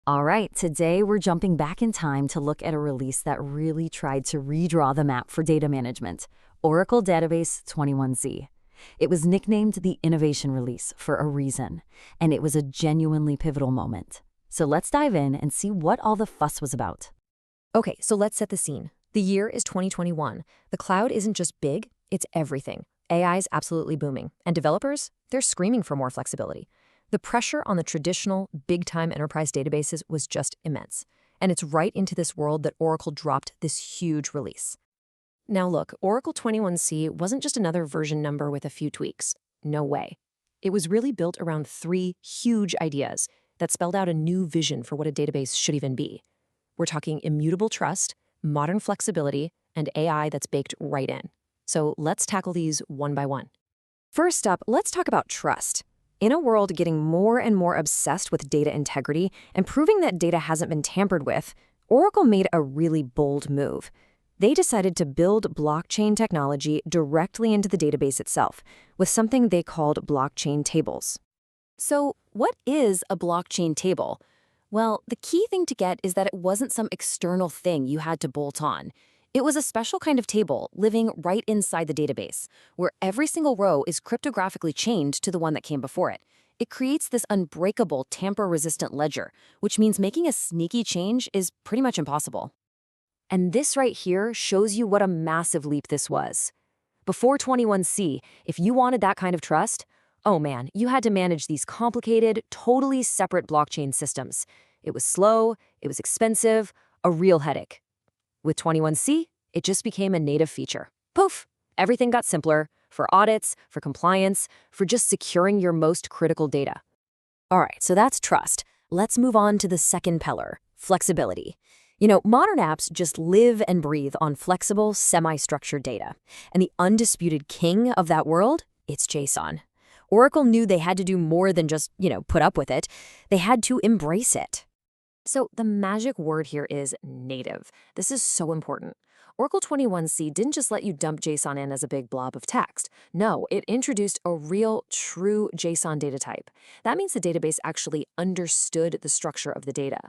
All right, today we're jumping back in time to look at a release that really tried to redraw the map for data management, Oracle Database 21Z. It was nicknamed the Innovation Release for a reason, and it was a genuinely pivotal moment. So let's dive in and see what all the fuss was about. Okay, so let's set the scene. The year is 2021. The cloud isn't just big, it's everything. AI is absolutely booming, and developers, they're screaming for more flexibility. The pressure on the traditional, big-time enterprise databases was just immense. And it's right into this world that Oracle dropped this huge release. Now look, Oracle 21C wasn't just another version number with a few tweaks. No way. It was really built around three huge ideas that spelled out a new vision for what a database should even be. We're talking immutable trust, modern flexibility, and AI that's baked right in. So let's tackle these one by one. First up, let's talk about trust. In a world getting more and more obsessed with data integrity and proving that data hasn't been tampered with, Oracle made a really bold move. They decided to build blockchain technology directly into the database itself with something they called blockchain tables. So, what is a blockchain table? Well, the key thing to get is that it wasn't some external thing you had to bolt on. It was a special kind of table living right inside the database, where every single row is cryptographically chained to the one that came before it. It creates this unbreakable, tamper-resistant ledger, which means making a sneaky change is pretty much impossible. And this right here shows you what a massive leap this was. Before 21C, if you wanted that kind of trust, oh man, you had to manage these complicated, totally separate blockchain systems. It was slow, it was expensive, a real headache. With 21C, it just became a native feature. Poof! Everything got simpler for audits, for compliance, for just securing your most critical data. All right, so that's trust. Let's move on to the second pillar, flexibility. Modern apps just live and breathe on flexible, semi-structured data. And the undisputed king of that world, it's JSON. Oracle knew they had to do more than just, put up with it. They had to embrace it. So the magic word here is native. This is so important. Oracle 21C didn't just let you dump JSON in as a big blob of text. No, it introduced a real, true JSON data type. That means the database actually understood the structure of the data.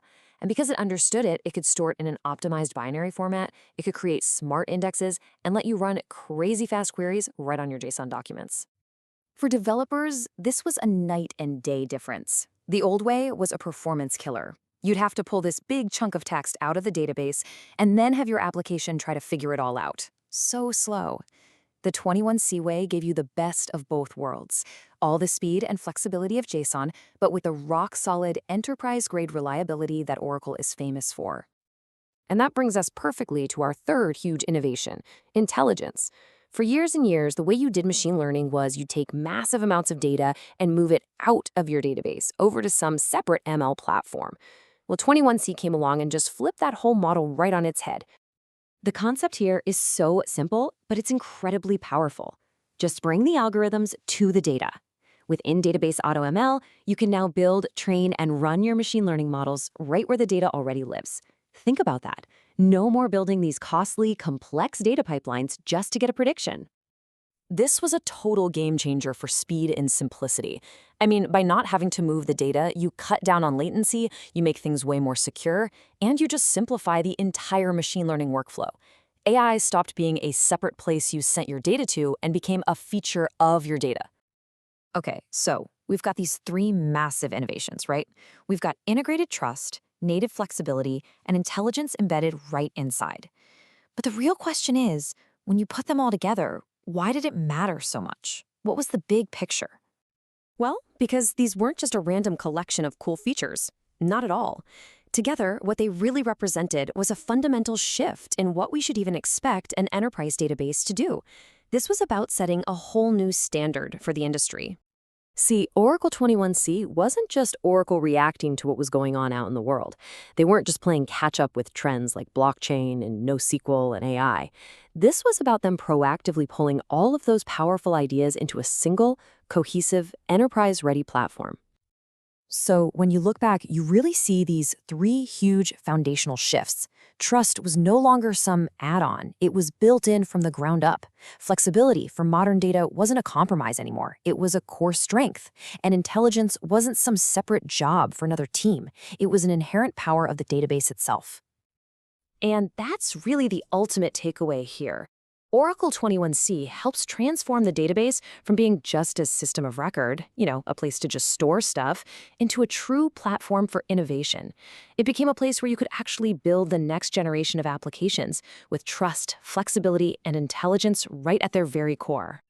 And because it understood it, it could store it in an optimized binary format, it could create smart indexes, and let you run crazy fast queries right on your JSON documents. For developers, this was a night and day difference. The old way was a performance killer. You'd have to pull this big chunk of text out of the database and then have your application try to figure it all out. So slow. The 21C way gave you the best of both worlds. All the speed and flexibility of JSON, but with the rock-solid enterprise-grade reliability that Oracle is famous for. And that brings us perfectly to our third huge innovation, intelligence. For years and years, the way you did machine learning was you'd take massive amounts of data and move it out of your database over to some separate ML platform. Well, 21C came along and just flipped that whole model right on its head. The concept here is so simple, but it's incredibly powerful. Just bring the algorithms to the data. Within Database AutoML, you can now build, train, and run your machine learning models right where the data already lives. Think about that. No more building these costly, complex data pipelines just to get a prediction. This was a total game changer for speed and simplicity. I mean, by not having to move the data, you cut down on latency, you make things way more secure, and you just simplify the entire machine learning workflow. AI stopped being a separate place you sent your data to and became a feature of your data. Okay, so we've got these three massive innovations, right? We've got integrated trust, native flexibility, and intelligence embedded right inside. But the real question is, when you put them all together, why did it matter so much? What was the big picture? Well, because these weren't just a random collection of cool features. Not at all. Together, what they really represented was a fundamental shift in what we should even expect an enterprise database to do. This was about setting a whole new standard for the industry. See, Oracle 21C wasn't just Oracle reacting to what was going on out in the world. They weren't just playing catch-up with trends like blockchain and NoSQL and AI. This was about them proactively pulling all of those powerful ideas into a single, cohesive, enterprise-ready platform. So when you look back, you really see these three huge foundational shifts. Trust was no longer some add-on. It was built in from the ground up. Flexibility for modern data wasn't a compromise anymore. It was a core strength. And intelligence wasn't some separate job for another team. It was an inherent power of the database itself. And that's really the ultimate takeaway here. Oracle 21c helps transform the database from being just a system of record, a place to just store stuff, into a true platform for innovation. It became a place where you could actually build the next generation of applications with trust, flexibility, and intelligence right at their very core.